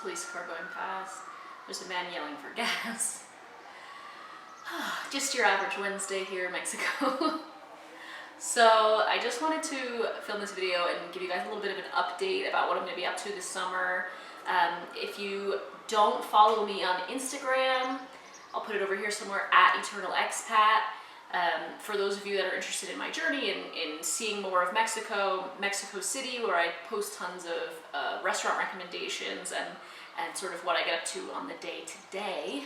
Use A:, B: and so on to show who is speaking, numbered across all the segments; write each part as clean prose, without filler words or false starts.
A: police car going past. There's a man yelling for gas. Just your average Wednesday here in Mexico. So I just wanted to film this video and give you guys a little bit of an update about what I'm going to be up to this summer. If you don't follow me on Instagram, I'll put it over here somewhere, @EternalExpat. For those of you that are interested in my journey and in seeing more of Mexico City, where I post tons of restaurant recommendations and sort of what I get up to on the day-to-day,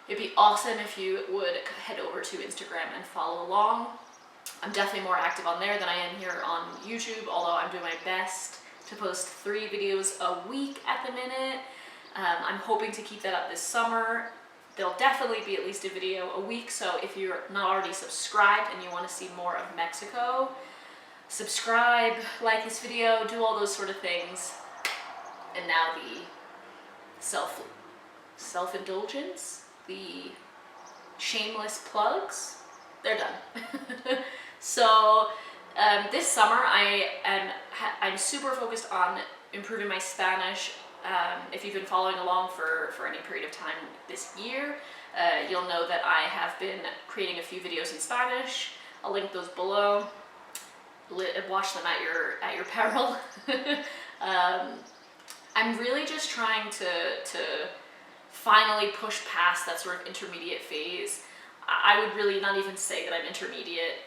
A: it'd be awesome if you would head over to Instagram and follow along. I'm definitely more active on there than I am here on YouTube, although I'm doing my best to post 3 videos a week at the minute. I'm hoping to keep that up this summer. There'll definitely be at least a video a week, so if you're not already subscribed and you want to see more of Mexico, subscribe, like this video, do all those sort of things. And now the self-indulgence, the shameless plugs, they're done. So this summer I'm super focused on improving my Spanish. If you've been following along for any period of time this year, you'll know that I have been creating a few videos in Spanish. I'll link those below. Watch them at your peril. I'm really just trying to finally push past that sort of intermediate phase. I would really not even say that I'm intermediate.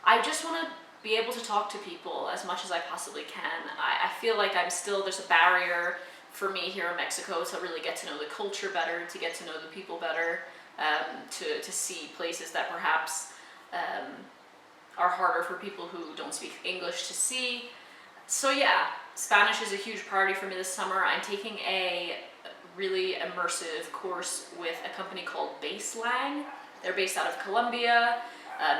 A: I just want to be able to talk to people as much as I possibly can. I feel like there's a barrier for me here in Mexico to really get to know the culture better, to get to know the people better, to see places that perhaps are harder for people who don't speak English to see. So yeah, Spanish is a huge priority for me this summer. I'm taking a really immersive course with a company called Baselang. They're based out of Colombia.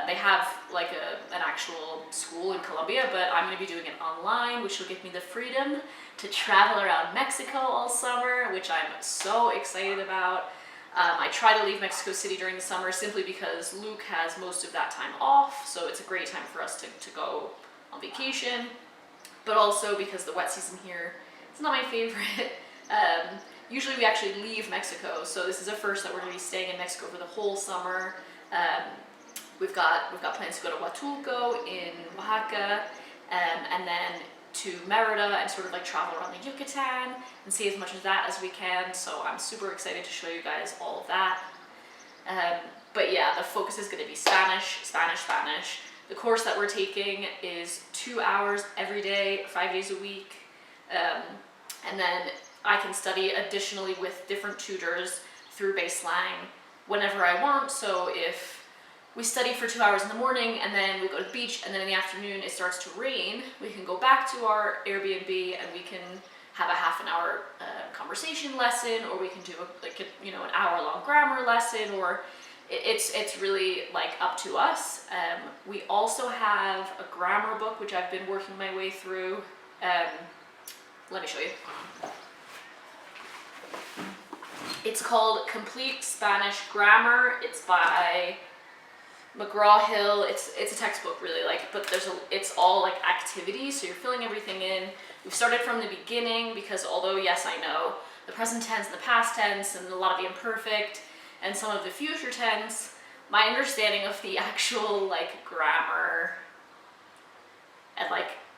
A: They have like an actual school in Colombia, but I'm going to be doing it online, which will give me the freedom to travel around Mexico all summer, which I'm so excited about. I try to leave Mexico City during the summer simply because Luke has most of that time off, so it's a great time for us to go on vacation, but also because the wet season here is not my favorite. Usually we actually leave Mexico, so this is a first that we're going to be staying in Mexico for the whole summer. We've got plans to go to Huatulco in Oaxaca, and then to Merida and sort of like travel around the Yucatan and see as much of that as we can. So I'm super excited to show you guys all of that. But yeah, the focus is going to be Spanish. The course that we're taking is 2 hours every day, 5 days a week, and then I can study additionally with different tutors through Baselang whenever I want. So if we study for 2 hours in the morning and then we go to the beach and then in the afternoon it starts to rain, we can go back to our Airbnb and we can have a half an hour conversation lesson, or we can do an hour-long grammar lesson, or it's really like up to us. We also have a grammar book which I've been working my way through. Let me show you. It's called Complete Spanish Grammar. It's by McGraw-Hill. It's a textbook really, but it's all like activities, so you're filling everything in. We've started from the beginning because although yes, I know the present tense and the past tense and a lot of the imperfect and some of the future tense, my understanding of the actual grammar and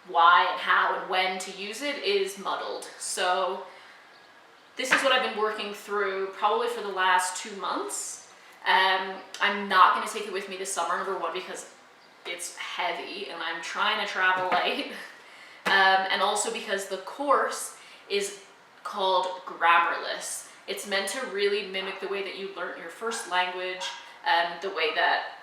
A: why and how and when to use it is muddled. So this is what I've been working through probably for the last 2 months. I'm not going to take it with me this summer, number one, because it's heavy and I'm trying to travel light. And also because the course is called Grammarless. It's meant to really mimic the way that you learn your first language, the way that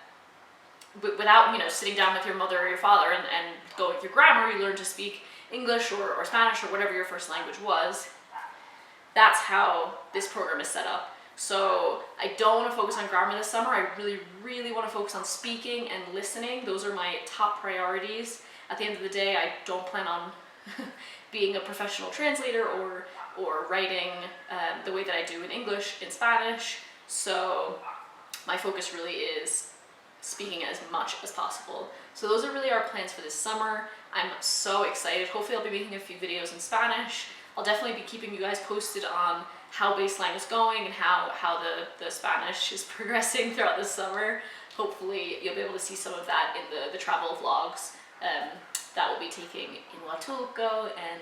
A: without sitting down with your mother or your father and going through grammar, you learn to speak English or Spanish or whatever your first language was. That's how this program is set up. So I don't want to focus on grammar this summer. I really, really want to focus on speaking and listening. Those are my top priorities. At the end of the day, I don't plan on being a professional translator or writing the way that I do in English in Spanish. So my focus really is speaking as much as possible. So those are really our plans for this summer. I'm so excited. Hopefully I'll be making a few videos in Spanish. I'll definitely be keeping you guys posted on how baseline is going and how the Spanish is progressing throughout the summer. Hopefully you'll be able to see some of that in the travel vlogs that we'll be taking in Huatulco and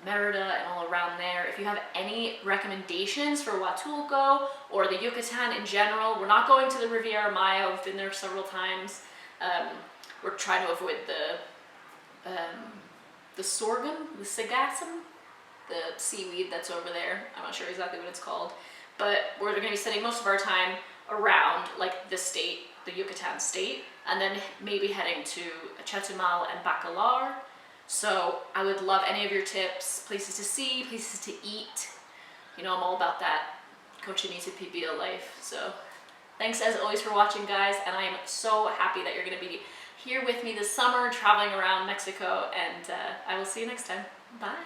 A: Merida and all around there. If you have any recommendations for Huatulco or the Yucatan in general, we're not going to the Riviera Maya. We've been there several times. We're trying to avoid the sorghum, the sagasum, the seaweed that's over there. I'm not sure exactly what it's called, but we're going to be spending most of our time around like the state, the Yucatan state, and then maybe heading to Chetumal and Bacalar. So I would love any of your tips, places to see, places to eat. You know, I'm all about that cochinita pibil life. So thanks as always for watching, guys, and I am so happy that you're going to be here with me this summer, traveling around Mexico, and I will see you next time. Bye.